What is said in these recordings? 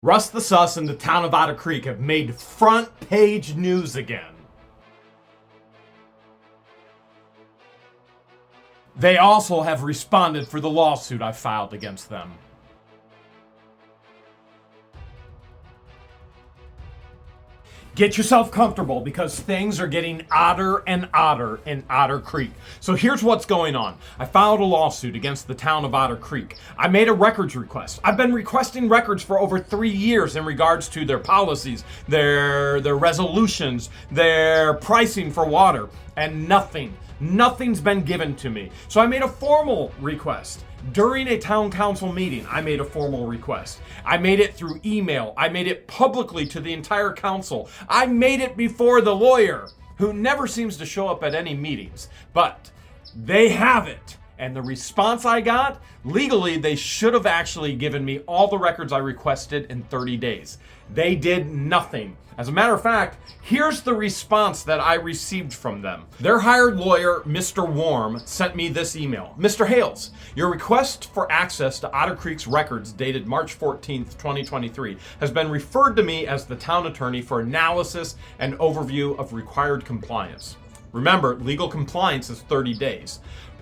Russ the Sus and the town of Otter Creek have made front page news again. They also have responded for the lawsuit I filed against them. Get yourself comfortable because things are getting odder and odder in Otter Creek. So here's what's going on. I filed a lawsuit against the town of Otter Creek. I made a records request. I've been requesting records for over 3 years in regards to their policies, their resolutions, their pricing for water, and nothing's been given to me. So I made a formal request. During a town council meeting, I made a formal request. I made it through email. I made it publicly to the entire council. I made it before the lawyer, who never seems to show up at any meetings. But they have it. And the response I got, legally, they should have actually given me all the records I requested in 30 days. They did nothing. As a matter of fact, here's the response that I received from them. Their hired lawyer, Mr. Warm, sent me this email. Mr. Hales, your request for access to Otter Creek's records dated March 14th, 2023 has been referred to me as the town attorney for analysis and overview of required compliance. Remember, legal compliance is 30 days.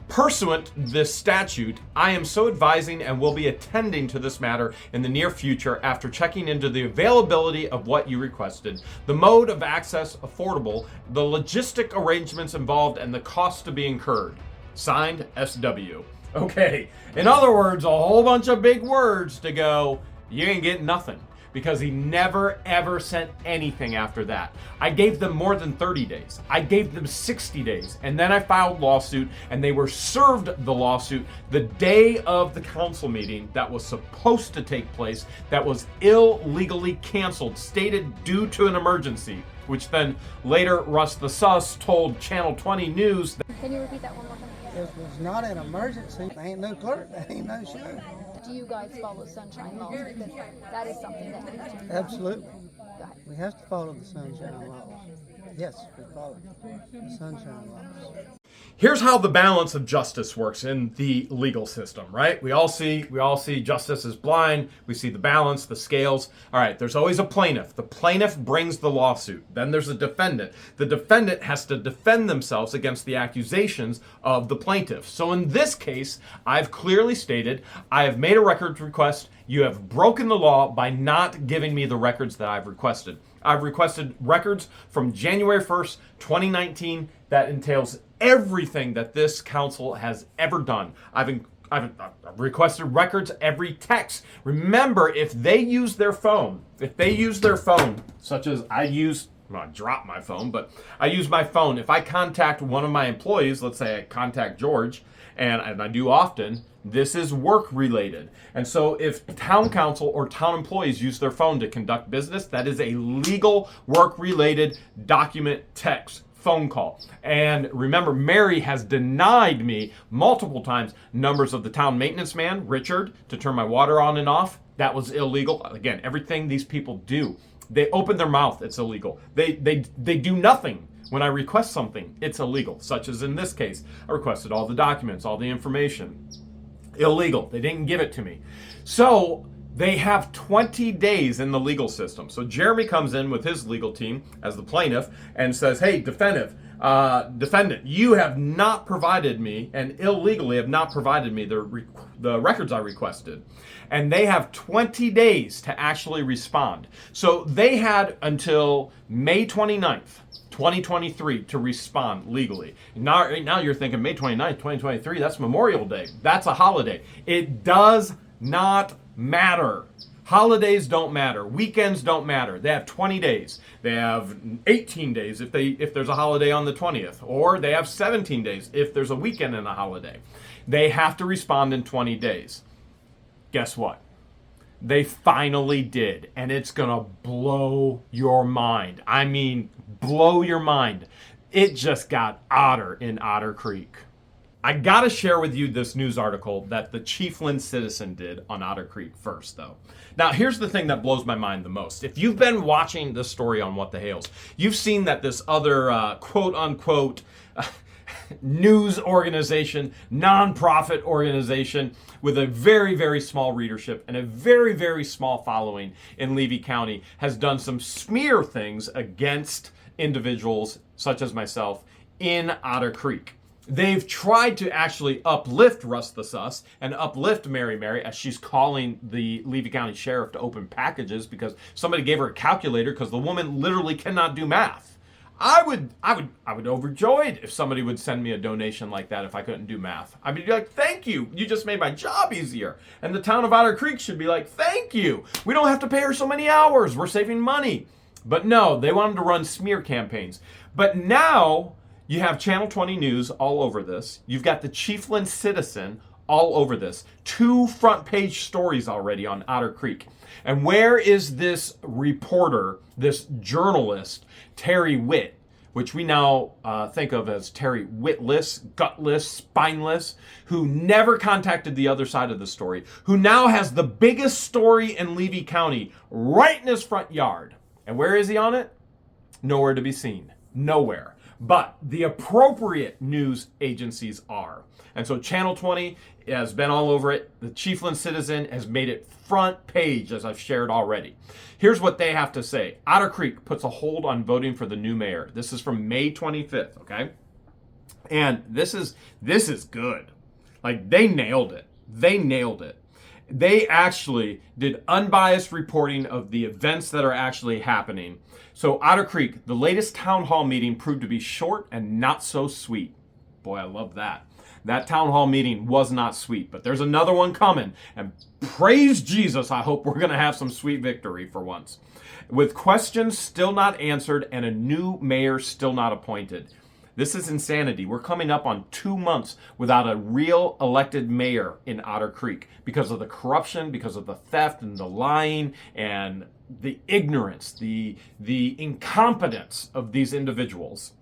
Pursuant to this statute, I am so advising and will be attending to this matter in the near future after checking into the availability of what you requested, the mode of access affordable, the logistic arrangements involved, and the cost to be incurred. Signed, SW. Okay, in other words, a whole bunch of big words to go, you ain't getting nothing. Because he never ever sent anything after that. I gave them more than 30 days. I gave them 60 days. And then I filed lawsuit, and they were served the lawsuit the day of the council meeting that was supposed to take place, that was illegally canceled, stated due to an emergency, which then later Russ the Sus told Channel 20 News that. Can you repeat that one more time? If it's not an emergency, there ain't no clerk, there ain't no show. Do you guys follow sunshine laws? Because that is something that needs to be done. Absolutely. Go ahead. We have to follow the sunshine laws. Yes, we follow the sunshine laws. Here's how the balance of justice works in the legal system, right? We all see justice is blind. We see the balance, the scales. All right, there's always a plaintiff. The plaintiff brings the lawsuit. Then there's a defendant. The defendant has to defend themselves against the accusations of the plaintiff. So in this case, I've clearly stated, I have made a records request. You have broken the law by not giving me the records that I've requested. I've requested records from January 1st, 2019 that entails everything that this council has ever done. I've requested records, every text. Remember, if they use their phone, such as I dropped my phone, but I use my phone. If I contact one of my employees, let's say I contact George, and I do often, this is work related. And so if town council or town employees use their phone to conduct business, that is a legal work related document text phone call. And remember, Mary has denied me multiple times numbers of the town maintenance man, Richard, to turn my water on and off. That was illegal. Again, everything these people do, they open their mouth, it's illegal. They do nothing. When I request something, it's illegal, such as in this case. I requested all the documents, all the information. Illegal. They didn't give it to me. So they have 20 days in the legal system. So Jeremy comes in with his legal team as the plaintiff and says, hey, defendant, you have not provided me and illegally have not provided me the records I requested. And they have 20 days to actually respond. So they had until May 29th. 2023 to respond legally. Right now you're thinking May 29th, 2023, that's Memorial Day. That's a holiday. It does not matter. Holidays don't matter. Weekends don't matter. They have 20 days. They have 18 days if there's a holiday on the 20th, or they have 17 days if there's a weekend and a holiday. They have to respond in 20 days. Guess what? They finally did, and it's gonna blow your mind. I mean, blow your mind. It just got odder in Otter Creek. I gotta share with you this news article that the Chiefland Citizen did on Otter Creek first, though. Now, here's the thing that blows my mind the most. If you've been watching this story on What the Hales, you've seen that this other quote-unquote news organization, nonprofit organization with a very, very small readership and a very, very small following in Levy County, has done some smear things against individuals such as myself in Otter Creek. They've tried to actually uplift Russ the Sus and uplift Mary Mary, as she's calling the Levy County Sheriff to open packages because somebody gave her a calculator because the woman literally cannot do math. I would overjoyed if somebody would send me a donation like that if I couldn't do math. I'd be like, thank you. You just made my job easier. And the town of Otter Creek should be like, thank you. We don't have to pay her so many hours. We're saving money. But no, they wanted to run smear campaigns. But now you have Channel 20 News all over this. You've got the Chiefland Citizen all over this. 2 front page stories already on Otter Creek. And where is this reporter, this journalist, Terry Witt, which we now think of as Terry Witless, gutless, spineless, who never contacted the other side of the story, who now has the biggest story in Levy County right in his front yard. And where is he on it? Nowhere to be seen. Nowhere. But the appropriate news agencies are. And so Channel 20 has been all over it. The Chiefland Citizen has made it front page, as I've shared already. Here's what they have to say. Otter Creek puts a hold on voting for the new mayor. This is from May 25th, okay? And this is good. Like, they nailed it. They nailed it. They actually did unbiased reporting of the events that are actually happening. So Otter Creek, the latest town hall meeting proved to be short and not so sweet. Boy, I love that. That town hall meeting was not sweet, but there's another one coming. And praise Jesus, I hope we're going to have some sweet victory for once. With questions still not answered and a new mayor still not appointed. This is insanity. We're coming up on 2 months without a real elected mayor in Otter Creek because of the corruption, because of the theft and the lying and the ignorance, the incompetence of these individuals.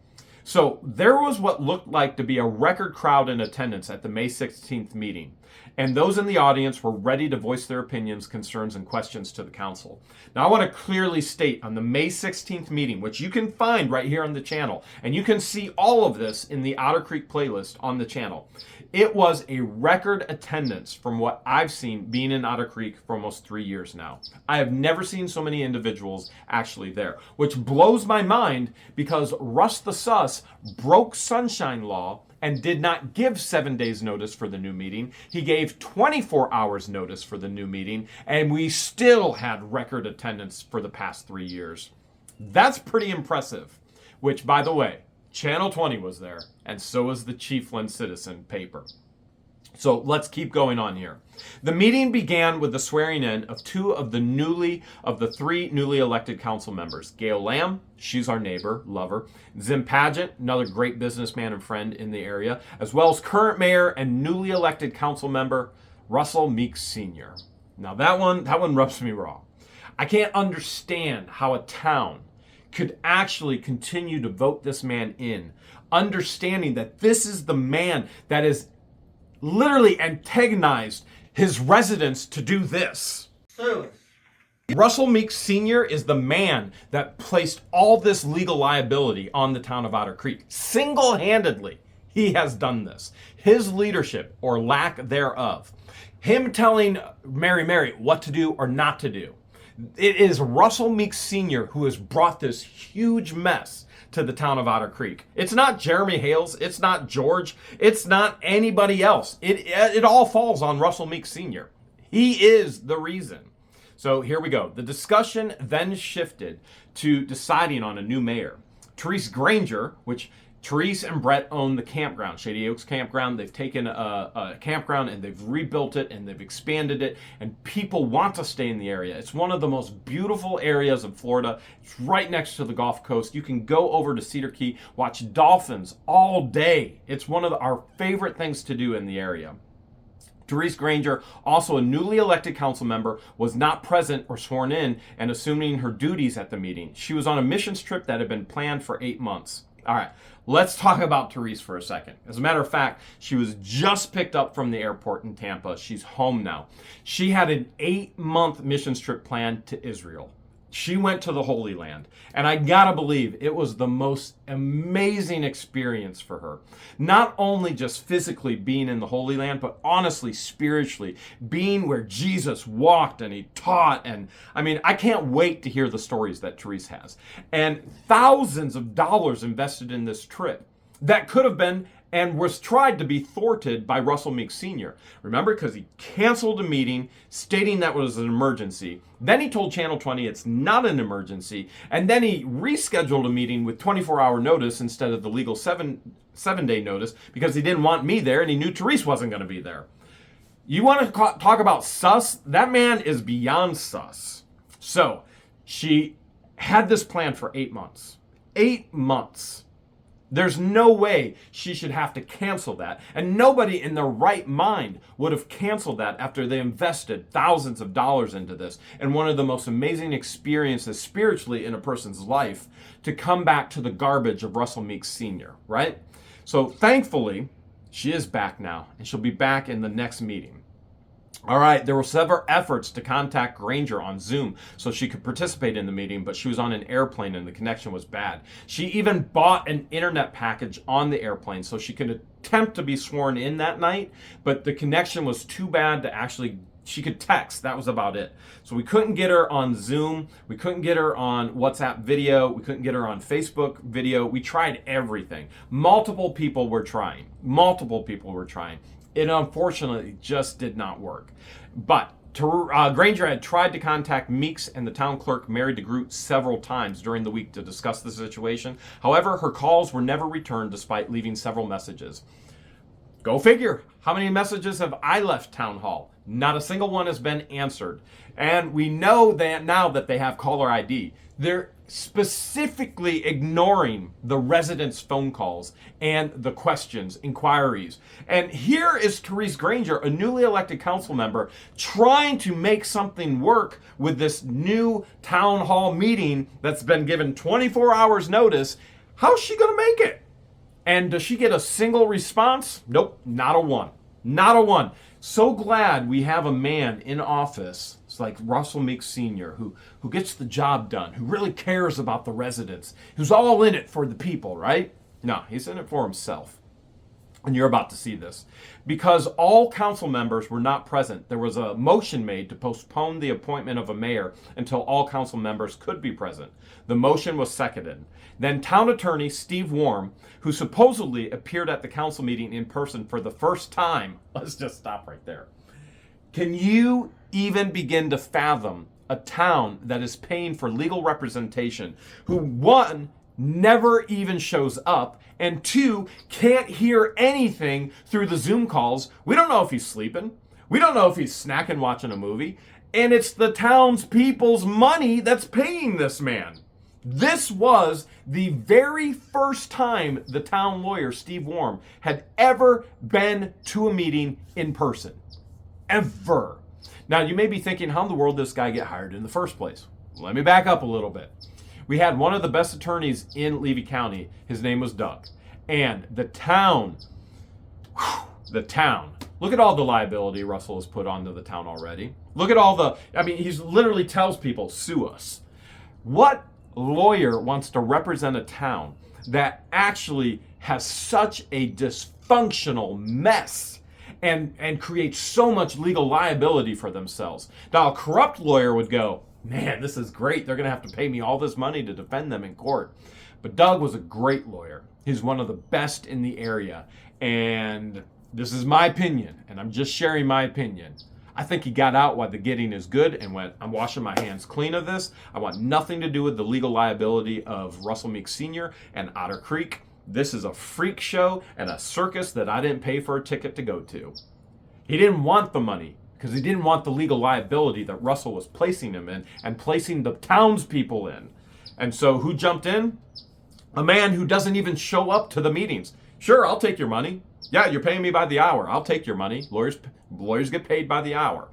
So there was what looked like to be a record crowd in attendance at the May 16th meeting, and those in the audience were ready to voice their opinions, concerns, and questions to the council. Now I want to clearly state on the May 16th meeting, which you can find right here on the channel, and you can see all of this in the Otter Creek playlist on the channel. It was a record attendance from what I've seen being in Otter Creek for almost 3 years now. I have never seen so many individuals actually there, which blows my mind because Russ the Sus broke sunshine law and did not give 7 days notice for the new meeting. He gave 24 hours notice for the new meeting, and we still had record attendance for the past 3 years. That's pretty impressive, which, by the way, Channel 20 was there, and so was the Chiefland Citizen paper. So let's keep going on here. The meeting began with the swearing in of 2 of the 3 newly elected council members. Gail Lamb, she's our neighbor, lover. Zim Pageant, another great businessman and friend in the area, as well as current mayor and newly elected council member, Russell Meeks Sr. Now that one rubs me raw. I can't understand how a town could actually continue to vote this man in, understanding that this is the man that is literally antagonized his residents to do this. Russell Meeks Sr. is the man that placed all this legal liability on the town of Otter Creek. Single-handedly, he has done this. His leadership, or lack thereof, him telling Mary what to do or not to do. It is Russell Meeks Sr. who has brought this huge mess to the town of Otter Creek. It's not Jeremy Hales. It's not George. It's not anybody else. It all falls on Russell Meeks Sr. He is the reason. So here we go. The discussion then shifted to deciding on a new mayor. Therese Granger, which Therese and Brett own the campground, Shady Oaks Campground. They've taken a campground and they've rebuilt it and they've expanded it, and people want to stay in the area. It's one of the most beautiful areas of Florida. It's right next to the Gulf Coast. You can go over to Cedar Key, watch dolphins all day. It's one of our favorite things to do in the area. Therese Granger, also a newly elected council member, was not present or sworn in and assuming her duties at the meeting. She was on a missions trip that had been planned for 8 months. All right, let's talk about Therese for a second. As a matter of fact, she was just picked up from the airport in Tampa. She's home now. She had an 8-month missions trip planned to Israel. She went to the Holy Land, and I gotta believe it was the most amazing experience for her. Not only just physically being in the Holy Land, but honestly, spiritually, being where Jesus walked and he taught. And I mean, I can't wait to hear the stories that Therese has. And thousands of dollars invested in this trip that could have been and was tried to be thwarted by Russell Meeks Sr. Remember, because he canceled a meeting stating that was an emergency. Then he told Channel 20 it's not an emergency. And then he rescheduled a meeting with 24-hour notice instead of the legal seven-day notice because he didn't want me there and he knew Therese wasn't going to be there. You want to talk about sus? That man is beyond sus. So she had this plan for 8 months. 8 months. There's no way she should have to cancel that. And nobody in their right mind would have canceled that after they invested thousands of dollars into this. And one of the most amazing experiences spiritually in a person's life to come back to the garbage of Russell Meeks Sr., right? So thankfully, she is back now, and she'll be back in the next meeting. All right, there were several efforts to contact Granger on Zoom so she could participate in the meeting, but she was on an airplane and the connection was bad. She even bought an internet package on the airplane so she could attempt to be sworn in that night, but the connection was too bad to actually, she could text. That was about it. So we couldn't get her on Zoom. We couldn't get her on WhatsApp video. We couldn't get her on Facebook video. We tried everything. Multiple people were trying. It unfortunately just did not work. But Granger had tried to contact Meeks and the town clerk, Mary DeGroot, several times during the week to discuss the situation. However, her calls were never returned despite leaving several messages. Go figure. How many messages have I left Town Hall? Not a single one has been answered. And we know that now that they have caller ID. They're specifically ignoring the residents' phone calls and the questions, inquiries. And here is Therese Granger, a newly elected council member, trying to make something work with this new town hall meeting that's been given 24 hours notice. How's she going to make it? And does she get a single response? Nope, not a one. Not a one. So glad we have a man in office, it's like Russell Meeks Sr., who gets the job done, who really cares about the residents, who's all in it for the people, right? No, he's in it for himself. And you're about to see this. Because all council members were not present, there was a motion made to postpone the appointment of a mayor until all council members could be present. The motion was seconded. Then town attorney Steve Worm, who supposedly appeared at the council meeting in person for the first time, let's just stop right there. Can you even begin to fathom a town that is paying for legal representation who, one, never even shows up, and two, can't hear anything through the Zoom calls? We don't know if he's sleeping. We don't know if he's snacking watching a movie. And it's the townspeople's money that's paying this man. This was the very first time the town lawyer, Steve Worm, had ever been to a meeting in person. Ever. Now, you may be thinking, how in the world did this guy get hired in the first place? Let me back up a little bit. We had one of the best attorneys in Levy County. His name was Doug. And the town, look at all the liability Russell has put onto the town already. Look at all the, he literally tells people, sue us. What lawyer wants to represent a town that actually has such a dysfunctional mess and creates so much legal liability for themselves? Now, a corrupt lawyer would go, man, this is great. They're going to have to pay me all this money to defend them in court. But Doug was a great lawyer. He's one of the best in the area. And this is my opinion, and I'm just sharing my opinion. I think he got out while the getting is good and went, I'm washing my hands clean of this. I want nothing to do with the legal liability of Russell Meeks Sr. and Otter Creek. This is a freak show and a circus that I didn't pay for a ticket to go to. He didn't want the money, because he didn't want the legal liability that Russell was placing him in and placing the townspeople in. And so who jumped in? A man who doesn't even show up to the meetings. Sure, I'll take your money. Yeah, you're paying me by the hour. I'll take your money. Lawyers get paid by the hour.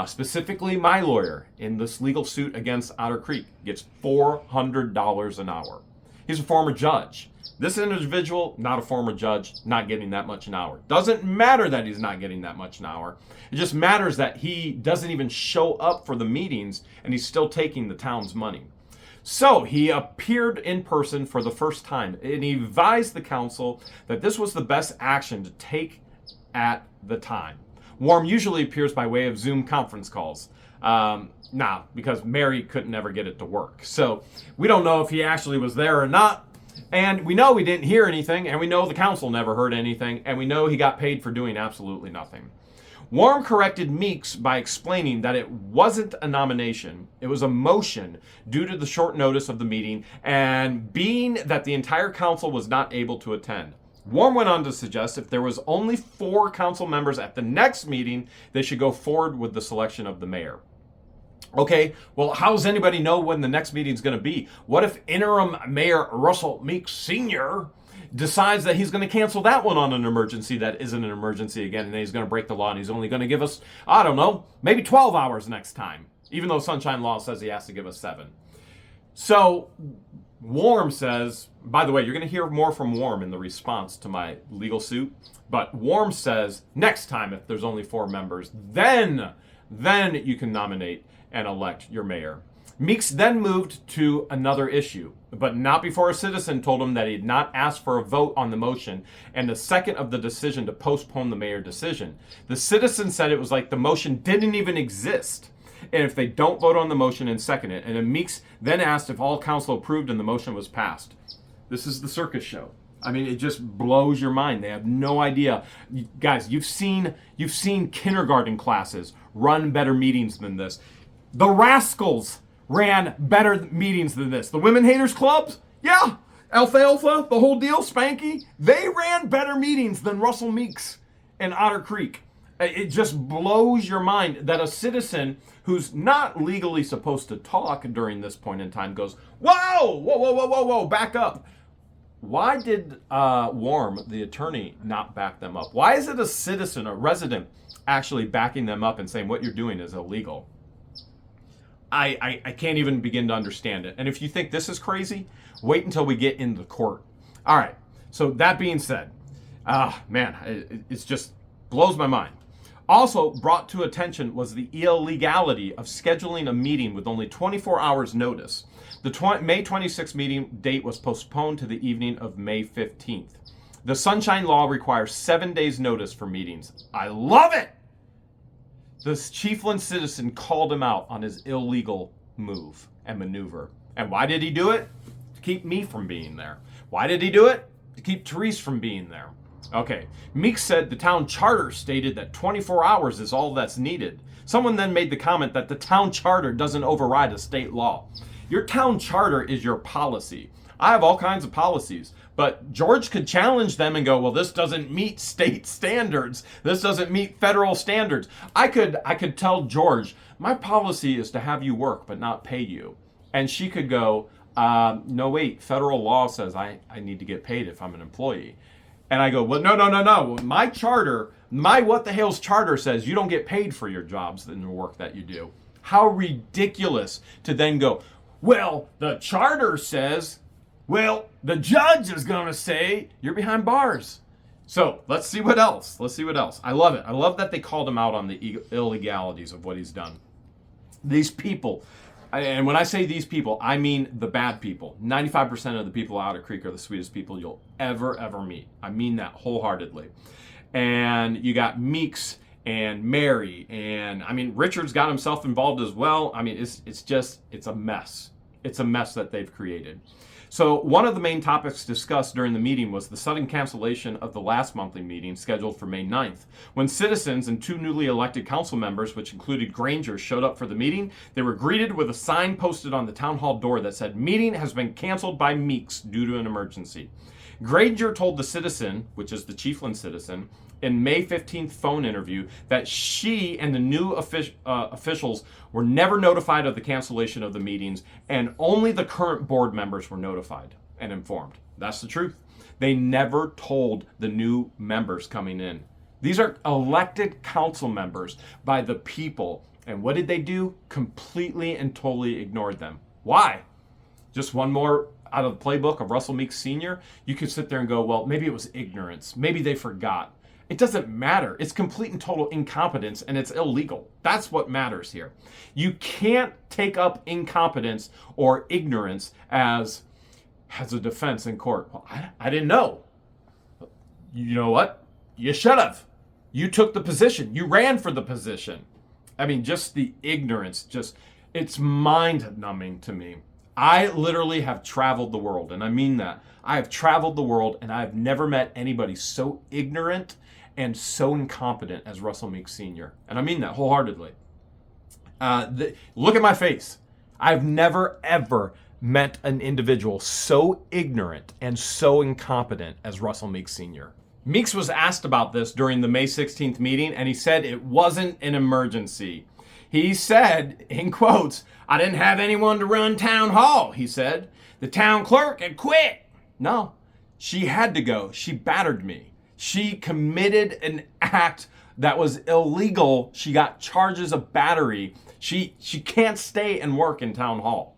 Specifically, my lawyer in this legal suit against Otter Creek gets $400 an hour. He's a former judge. This individual, not a former judge, not getting that much an hour. Doesn't matter that he's not getting that much an hour. It just matters that he doesn't even show up for the meetings and he's still taking the town's money. So he appeared in person for the first time and he advised the council that this was the best action to take at the time. Worm usually appears by way of Zoom conference calls. Because Mary couldn't ever get it to work. So we don't know if he actually was there or not. And we know we didn't hear anything, and we know the council never heard anything, and we know he got paid for doing absolutely nothing. Worm corrected Meeks by explaining that it wasn't a nomination, it was a motion due to the short notice of the meeting and being that the entire council was not able to attend. Worm went on to suggest if there was only 4 council members at the next meeting, they should go forward with the selection of the mayor. Okay, well, how does anybody know when the next meeting is going to be? What if interim Mayor Russell Meeks Sr. decides that he's going to cancel that one on an emergency that isn't an emergency again, and then he's going to break the law and he's only going to give us, I don't know, maybe 12 hours next time, even though Sunshine Law says he has to give us 7. So Worm says, by the way, you're going to hear more from Worm in the response to my legal suit, but Worm says next time if there's only 4 members, then you can nominate and elect your mayor. Meeks then moved to another issue, but not before a citizen told him that he had not asked for a vote on the motion and the second of the decision to postpone the mayor decision. The citizen said it was like the motion didn't even exist, and if they don't vote on the motion and second it, and then Meeks then asked if all council approved and the motion was passed. This is the circus show. I mean, it just blows your mind. They have no idea. Guys, you've seen kindergarten classes run better meetings than this. The Rascals ran better meetings than this. The Women Haters Clubs, yeah. Alfalfa, the whole deal, Spanky, they ran better meetings than Russell Meeks and Otter Creek. It just blows your mind that a citizen who's not legally supposed to talk during this point in time goes, whoa, back up. Why did Worm, the attorney, not back them up? Why is it a citizen, a resident, actually backing them up and saying what you're doing is illegal? I can't even begin to understand it. And if you think this is crazy, wait until we get into court. All right. So that being said, it's just blows my mind. Also brought to attention was the illegality of scheduling a meeting with only 24 hours notice. The May 26th meeting date was postponed to the evening of May 15th. The Sunshine Law requires 7 days notice for meetings. I love it! This Chiefland citizen called him out on his illegal move and maneuver. And why did he do it? To keep me from being there. Why did he do it? To keep Therese from being there. Okay, Meeks said the town charter stated that 24 hours is all that's needed. Someone then made the comment that the town charter doesn't override a state law. Your town charter is your policy. I have all kinds of policies, but George could challenge them and go, well, this doesn't meet state standards. This doesn't meet federal standards. I could tell George, my policy is to have you work but not pay you. And she could go, no, wait, federal law says I need to get paid if I'm an employee. And I go, well, no. My charter, my What the Hale's charter says you don't get paid for your jobs and the work that you do. How ridiculous to then go, well, the charter says, well, the judge is going to say you're behind bars. So let's see what else. I love it. I love that they called him out on the illegalities of what he's done. These people, and when I say these people, I mean the bad people. 95% of the people out of Creek are the sweetest people you'll ever meet. I mean that wholeheartedly. And you got Meeks and Mary, and I mean Richard's got himself involved as well. I mean it's a mess. It's a mess that they've created. So one of the main topics discussed during the meeting was the sudden cancellation of the last monthly meeting scheduled for May 9th. When citizens and 2 newly elected council members, which included Granger, showed up for the meeting, they were greeted with a sign posted on the town hall door that said, "Meeting has been canceled by Meeks due to an emergency." Granger told the citizen, which is the Chiefland citizen, in May 15th phone interview that she and the new officials were never notified of the cancellation of the meetings, and only the current board members were notified and informed. That's the truth. They never told the new members coming in. These are elected council members by the people. And what did they do? Completely and totally ignored them. Why? just one more out of the playbook of Russell Meeks Sr., you could sit there and go, well, maybe it was ignorance. Maybe they forgot. It doesn't matter. It's complete and total incompetence, and it's illegal. That's what matters here. You can't take up incompetence or ignorance as a defense in court. Well, I didn't know. You know what? You should have. You took the position. You ran for the position. I mean, just the ignorance, it's mind-numbing to me. I literally have traveled the world, and I mean that. I have traveled the world, and I've never met anybody so ignorant and so incompetent as Russell Meeks Sr. And I mean that wholeheartedly. Look at my face. I've never, ever met an individual so ignorant and so incompetent as Russell Meeks Sr. Meeks was asked about this during the May 16th meeting, and he said it wasn't an emergency. He said, in quotes, "I didn't have anyone to run town hall," he said. "The town clerk had quit." No, she had to go. She battered me. She committed an act that was illegal. She got charges of battery. She can't stay and work in town hall.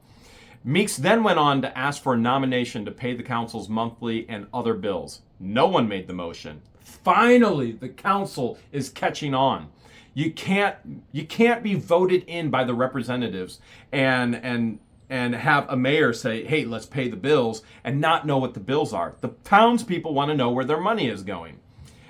Meeks then went on to ask for a nomination to pay the council's monthly and other bills. No one made the motion. Finally, the council is catching on. You can't be voted in by the representatives and have a mayor say, "Hey, let's pay the bills," and not know what the bills are. The townspeople want to know where their money is going.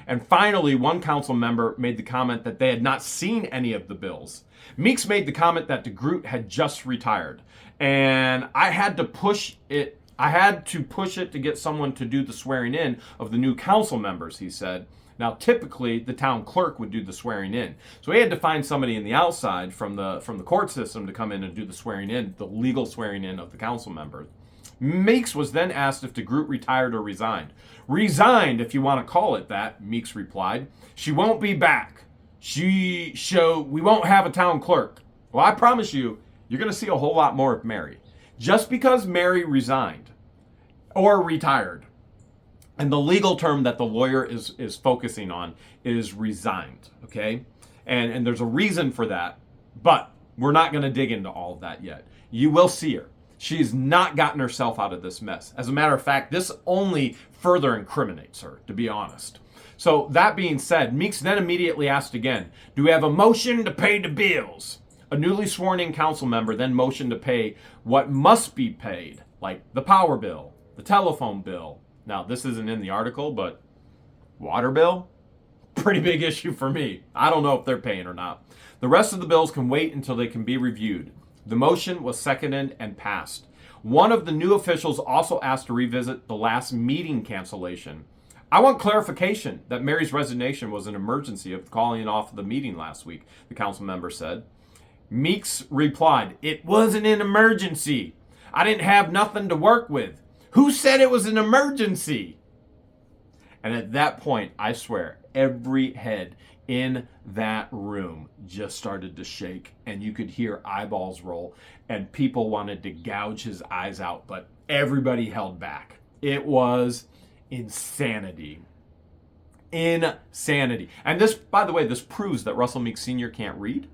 And finally, one council member made the comment that they had not seen any of the bills. Meeks made the comment that DeGroot had just retired, and I had to push it to get someone to do the swearing in of the new council members, he said. Now, typically, the town clerk would do the swearing in. So he had to find somebody in the outside from the court system to come in and do the swearing in, the legal swearing in of the council members. Meeks was then asked if DeGroot retired or resigned. "Resigned, if you want to call it that," Meeks replied. "She won't be back. We won't have a town clerk." Well, I promise you, you're going to see a whole lot more of Mary. Just because Mary resigned or retired, and the legal term that the lawyer is focusing on is resigned, okay? And there's a reason for that, but we're not going to dig into all of that yet. You will see her. She's not gotten herself out of this mess. As a matter of fact, this only further incriminates her, to be honest. So that being said, Meeks then immediately asked again, "Do we have a motion to pay the bills?" A newly sworn-in council member then motioned to pay what must be paid, like the power bill, the telephone bill. Now, this isn't in the article, but water bill? Pretty big issue for me. I don't know if they're paying or not. The rest of the bills can wait until they can be reviewed. The motion was seconded and passed. One of the new officials also asked to revisit the last meeting cancellation. "I want clarification that Mary's resignation was an emergency of calling off the meeting last week," the council member said. Meeks replied, "It wasn't an emergency. I didn't have nothing to work with. Who said it was an emergency?" And at that point, I swear, every head in that room just started to shake, and you could hear eyeballs roll, and people wanted to gouge his eyes out, but everybody held back. It was insanity. Insanity. And this, by the way, this proves that Russell Meeks Sr. can't read,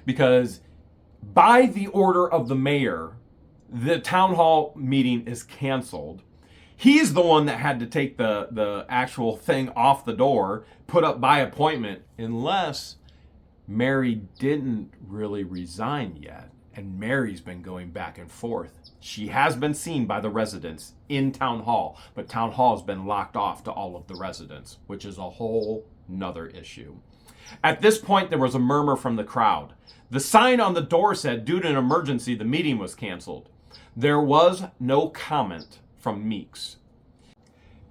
because by the order of the mayor, the town hall meeting is canceled. He's the one that had to take the actual thing off the door, put up by appointment, unless Mary didn't really resign yet. And Mary's been going back and forth. She has been seen by the residents in town hall, but town hall has been locked off to all of the residents, which is a whole nother issue. At this point, there was a murmur from the crowd. The sign on the door said, "Due to an emergency, the meeting was canceled." There was no comment from Meeks.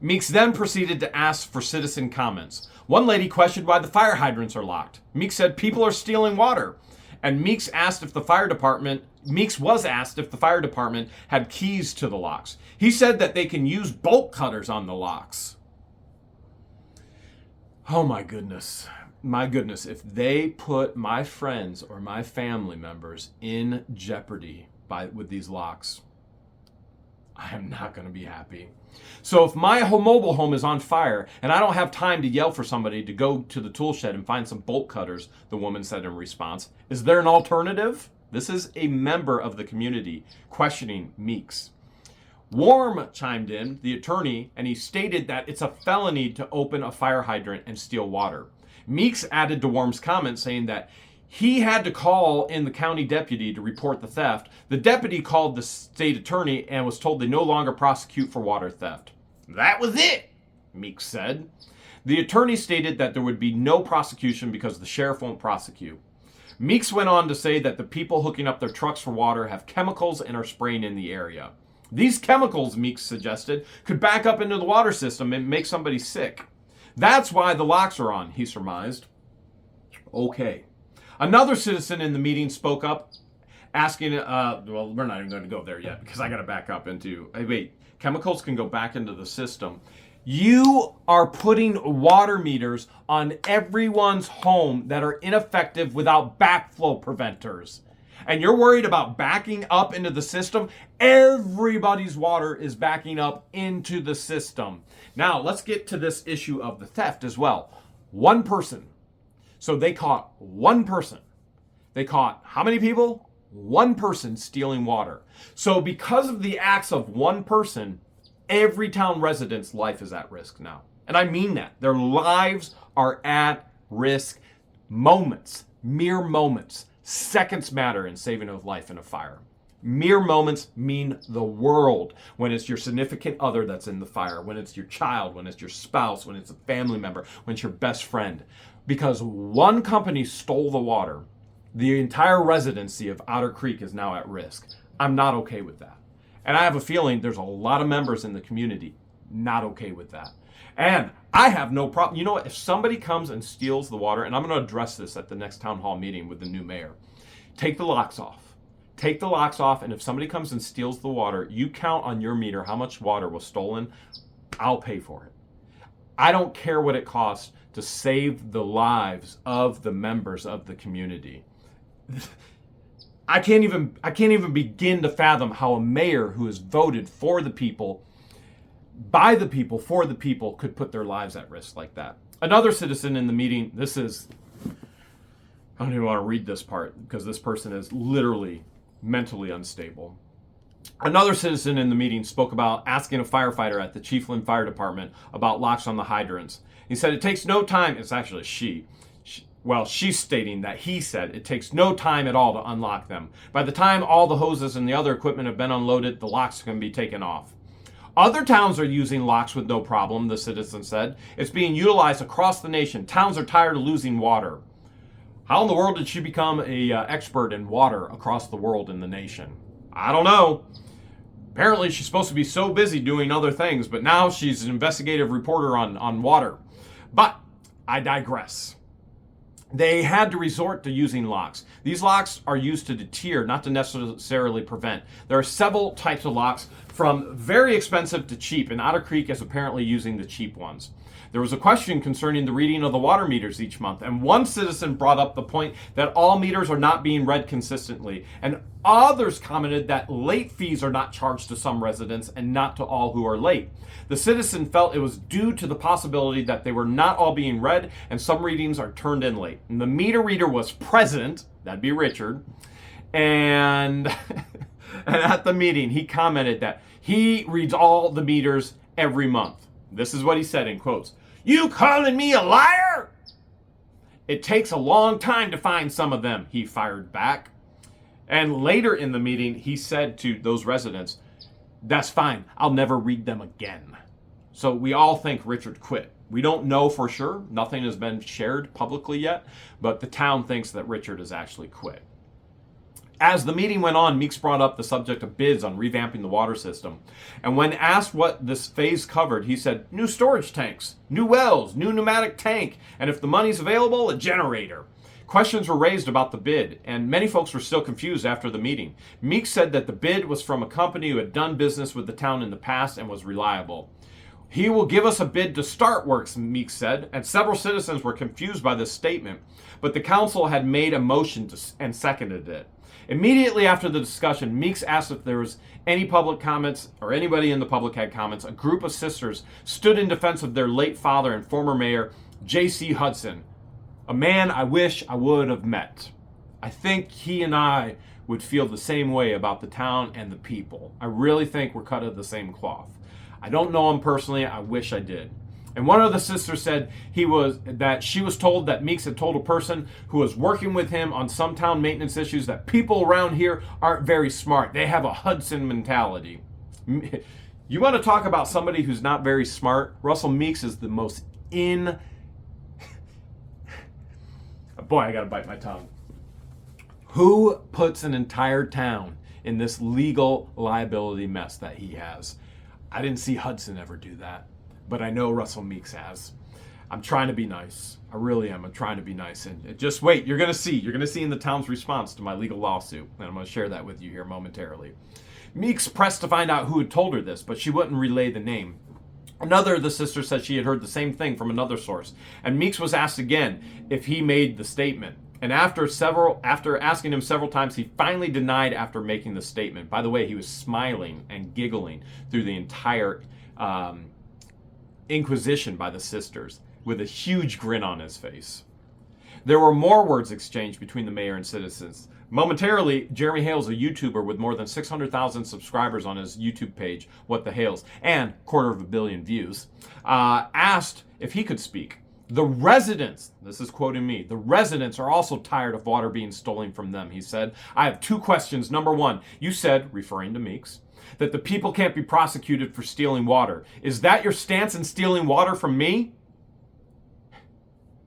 Meeks then proceeded to ask for citizen comments. One lady questioned why the fire hydrants are locked. Meeks said people are stealing water. And Meeks was asked if the fire department had keys to the locks. He said that they can use bolt cutters on the locks. Oh my goodness. My goodness, if they put my friends or my family members in jeopardy with these locks, I am not going to be happy. So if my mobile home is on fire and I don't have time to yell for somebody to go to the tool shed and find some bolt cutters, the woman said in response, is there an alternative? This is a member of the community questioning Meeks. Warm chimed in, the attorney, and he stated that it's a felony to open a fire hydrant and steal water. Meeks added to Warm's comment saying that he had to call in the county deputy to report the theft. The deputy called the state attorney and was told they no longer prosecute for water theft. That was it, Meeks said. The attorney stated that there would be no prosecution because the sheriff won't prosecute. Meeks went on to say that the people hooking up their trucks for water have chemicals and are spraying in the area. These chemicals, Meeks suggested, could back up into the water system and make somebody sick. That's why the locks are on, he surmised. Okay. Another citizen in the meeting spoke up, asking, well, we're not even going to go there yet because I got to back up into, wait, chemicals can go back into the system. You are putting water meters on everyone's home that are ineffective without backflow preventers. And you're worried about backing up into the system. Everybody's water is backing up into the system. Now, let's get to this issue of the theft as well. One person. So they caught one person. They caught how many people? One person stealing water. So because of the acts of one person, every town resident's life is at risk now. And I mean that. Their lives are at risk. Moments, mere moments. Seconds matter in saving a life in a fire. Mere moments mean the world when it's your significant other that's in the fire, when it's your child, when it's your spouse, when it's a family member, when it's your best friend. Because one company stole the water, the entire residency of Otter Creek is now at risk. I'm not okay with that. And I have a feeling there's a lot of members in the community not okay with that. And I have no problem. You know what? If somebody comes and steals the water, and I'm going to address this at the next town hall meeting with the new mayor, take the locks off. Take the locks off, and if somebody comes and steals the water, you count on your meter how much water was stolen. I'll pay for it. I don't care what it costs to save the lives of the members of the community. I can't even begin to fathom how a mayor who is voted for the people, by the people, for the people, could put their lives at risk like that. Another citizen in the meeting, I don't even want to read this part because this person is literally mentally unstable. Another citizen in the meeting spoke about asking a firefighter at the Chiefland Fire Department about locks on the hydrants. He said it takes no time. It's actually she's stating that he said it takes no time at all to unlock them. By the time all the hoses and the other equipment have been unloaded, the locks can be taken off. Other towns are using locks with no problem, the citizen said. It's being utilized across the nation. Towns are tired of losing water. How in the world did she become an expert in water across the world in the nation? I don't know. Apparently she's supposed to be so busy doing other things, but now she's an investigative reporter on water. But I digress. They had to resort to using locks. These locks are used to deter, not to necessarily prevent. There are several types of locks, from very expensive to cheap, and Otter Creek is apparently using the cheap ones. There was a question concerning the reading of the water meters each month, and one citizen brought up the point that all meters are not being read consistently, and others commented that late fees are not charged to some residents and not to all who are late. The citizen felt it was due to the possibility that they were not all being read and some readings are turned in late. And the meter reader was present, that'd be Richard, and, and at the meeting he commented that he reads all the meters every month. This is what he said in quotes. "You calling me a liar? It takes a long time to find some of them," he fired back. And later in the meeting, he said to those residents, "That's fine. I'll never read them again." So we all think Richard quit. We don't know for sure. Nothing has been shared publicly yet, but the town thinks that Richard has actually quit. As the meeting went on, Meeks brought up the subject of bids on revamping the water system. And when asked what this phase covered, he said, new storage tanks, new wells, new pneumatic tank, and if the money's available, a generator. Questions were raised about the bid, and many folks were still confused after the meeting. Meeks said that the bid was from a company who had done business with the town in the past and was reliable. He will give us a bid to start works, Meeks said, and several citizens were confused by this statement, but the council had made a motion and seconded it. Immediately after the discussion, Meeks asked if there was any public comments or anybody in the public had comments. A group of sisters stood in defense of their late father and former mayor, J.C. Hudson, a man I wish I would have met. I think he and I would feel the same way about the town and the people. I really think we're cut of the same cloth. I don't know him personally. I wish I did. And one of the sisters said she was told that Meeks had told a person who was working with him on some town maintenance issues that people around here aren't very smart. They have a Hudson mentality. You want to talk about somebody who's not very smart? Russell Meeks is the most Boy, I gotta bite my tongue. Who puts an entire town in this legal liability mess that he has? I didn't see Hudson ever do that, but I know Russell Meeks has. I'm trying to be nice. I really am. I'm trying to be nice. And just wait, you're gonna see. You're gonna see in the town's response to my legal lawsuit. And I'm gonna share that with you here momentarily. Meeks pressed to find out who had told her this, but she wouldn't relay the name. Another of the sisters said she had heard the same thing from another source. And Meeks was asked again if he made the statement. And after asking him several times, he finally denied after making the statement. By the way, he was smiling and giggling through the entire inquisition by the sisters, with a huge grin on his face. There were more words exchanged between the mayor and citizens. Momentarily, Jeremy Hale's a YouTuber with more than 600,000 subscribers on his YouTube page, What the Hales, and 250 million views, asked if he could speak. The residents, this is quoting me, the residents are also tired of water being stolen from them, he said. I have two questions. Number one, you said, referring to Meeks, that the people can't be prosecuted for stealing water. Is that your stance in stealing water from me?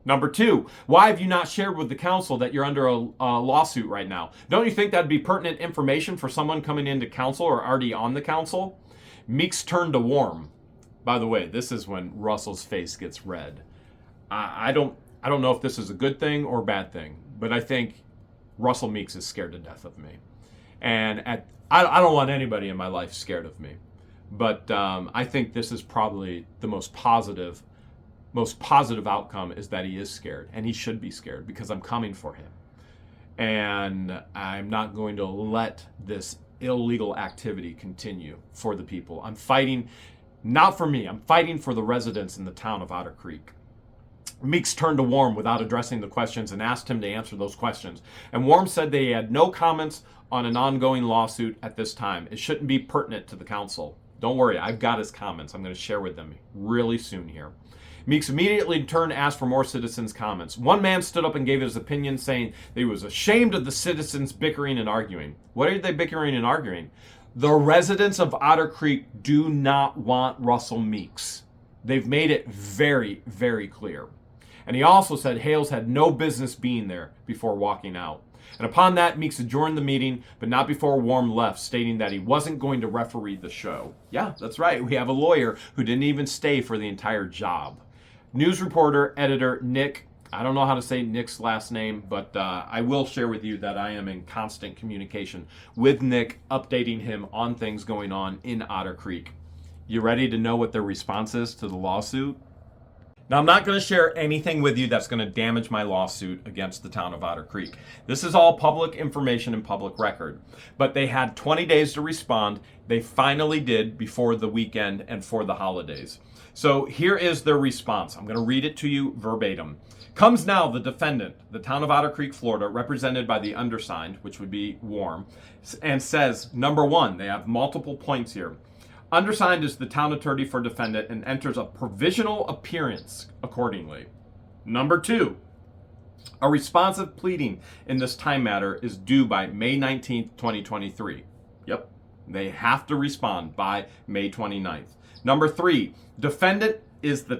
Number two, why have you not shared with the council that you're under a lawsuit right now? Don't you think that'd be pertinent information for someone coming into council or already on the council? Meeks turned to warm. By the way, this is when Russell's face gets red. I don't know if this is a good thing or a bad thing, but I think Russell Meeks is scared to death of me. And I don't want anybody in my life scared of me. But I think this is probably the most positive outcome is that he is scared. And he should be scared because I'm coming for him. And I'm not going to let this illegal activity continue for the people. I'm fighting, not for me, I'm fighting for the residents in the town of Otter Creek. Meeks turned to Warm without addressing the questions and asked him to answer those questions. And Warm said they had no comments on an ongoing lawsuit at this time. It shouldn't be pertinent to the council. Don't worry, I've got his comments. I'm going to share with them really soon here. Meeks immediately turned to ask for more citizens' comments. One man stood up and gave his opinion, saying that he was ashamed of the citizens bickering and arguing. What are they bickering and arguing? The residents of Otter Creek do not want Russell Meeks. They've made it very, very clear. And he also said Hales had no business being there before walking out. And upon that, Meeks adjourned the meeting, but not before Warm left, stating that he wasn't going to referee the show. Yeah, that's right. We have a lawyer who didn't even stay for the entire job. News reporter, editor Nick, I don't know how to say Nick's last name, but I will share with you that I am in constant communication with Nick, updating him on things going on in Otter Creek. You ready to know what their response is to the lawsuit? Now, I'm not going to share anything with you that's going to damage my lawsuit against the town of Otter Creek. This is all public information and public record. But they had 20 days to respond. They finally did before the weekend and for the holidays. So here is their response. I'm going to read it to you verbatim. Comes now the defendant, the town of Otter Creek, Florida, represented by the undersigned, which would be Warm, and says, number one, they have multiple points here. Undersigned is the town attorney for defendant and enters a provisional appearance accordingly. Number two, a responsive pleading in this time matter is due by May 19th, 2023. Yep, they have to respond by May 29th. Number three, defendant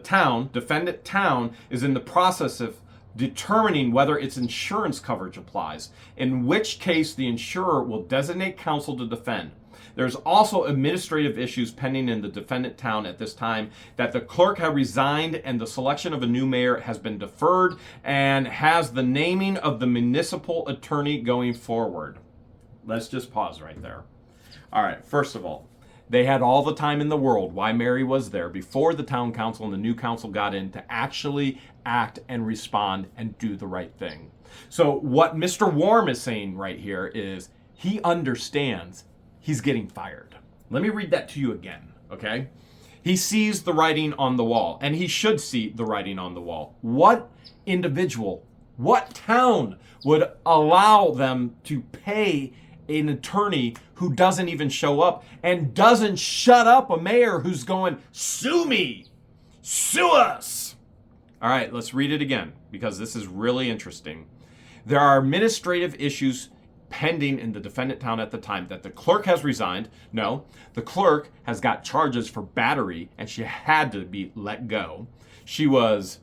town is in the process of determining whether its insurance coverage applies, in which case the insurer will designate counsel to defend. There's also administrative issues pending in the defendant town at this time, that the clerk had resigned and the selection of a new mayor has been deferred and has the naming of the municipal attorney going forward. Let's just pause right there. All right, first of all, they had all the time in the world, why Mary was there, before the town council and the new council got in, to actually act and respond and do the right thing. So what Mr. Warm is saying right here is he understands he's getting fired. Let me read that to you again, okay? He sees the writing on the wall, and he should see the writing on the wall. What individual, what town would allow them to pay an attorney who doesn't even show up and doesn't shut up a mayor who's going, sue me, sue us. All right, let's read it again because this is really interesting. There are administrative issues pending in the defendant town at the time that the clerk has resigned. No, the clerk has got charges for battery and she had to be let go. She was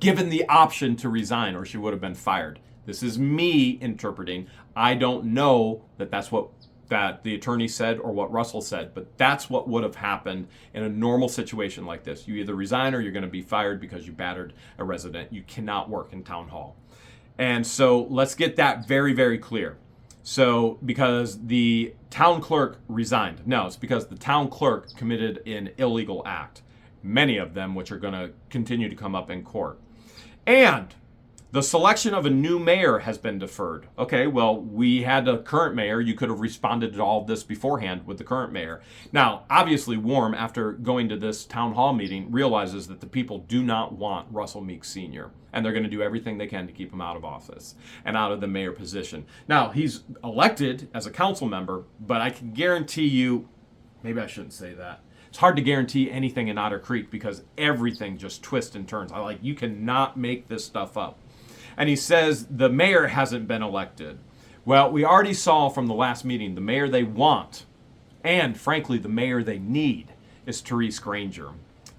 given the option to resign or she would have been fired. This is me interpreting. I don't know that that's what that the attorney said or what Russell said, but that's what would have happened in a normal situation like this. You either resign or you're going to be fired because you battered a resident. You cannot work in town hall. And so let's get that very, very clear. So because the town clerk resigned. No, it's because the town clerk committed an illegal act. Many of them, which are going to continue to come up in court. And the selection of a new mayor has been deferred. Okay, well, we had a current mayor. You could have responded to all of this beforehand with the current mayor. Now, obviously, Warm, after going to this town hall meeting, realizes that the people do not want Russell Meeks Sr., and they're going to do everything they can to keep him out of office and out of the mayor position. Now, he's elected as a council member, but I can guarantee you, maybe I shouldn't say that. It's hard to guarantee anything in Otter Creek because everything just twists and turns. You cannot make this stuff up. And he says the mayor hasn't been elected. Well, we already saw from the last meeting, the mayor they want, and frankly, the mayor they need, is Therese Granger.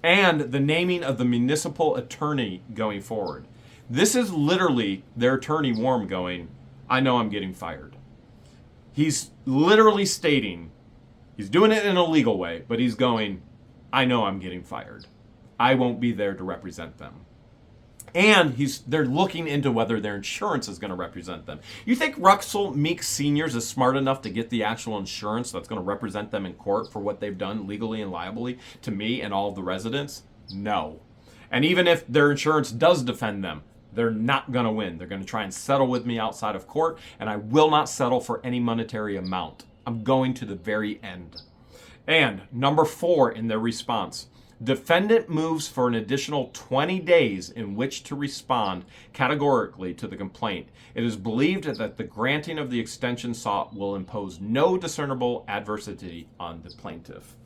And the naming of the municipal attorney going forward. This is literally their attorney Warm going, I know I'm getting fired. He's literally stating, he's doing it in a legal way, but he's going, I know I'm getting fired. I won't be there to represent them. And they're looking into whether their insurance is going to represent them. You think Russell Meeks Sr. is smart enough to get the actual insurance that's going to represent them in court for what they've done legally and liably to me and all of the residents? No. And even if their insurance does defend them, they're not going to win. They're going to try and settle with me outside of court, and I will not settle for any monetary amount. I'm going to the very end. And number 4 in their response. Defendant moves for an additional 20 days in which to respond categorically to the complaint. It is believed that the granting of the extension sought will impose no discernible adversity on the plaintiff.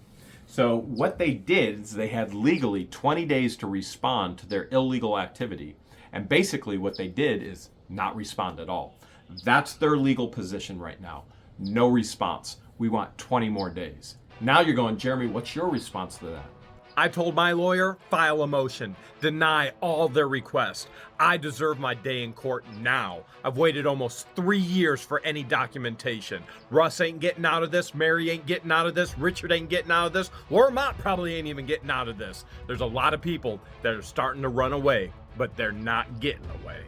So what they did is they had legally 20 days to respond to their illegal activity. And basically what they did is not respond at all. That's their legal position right now. No response. We want 20 more days. Now you're going, Jeremy, what's your response to that? I told my lawyer, file a motion, deny all their requests. I deserve my day in court now. I've waited almost 3 years for any documentation. Russ ain't getting out of this, Mary ain't getting out of this, Richard ain't getting out of this, Laura Mott probably ain't even getting out of this. There's a lot of people that are starting to run away, but they're not getting away.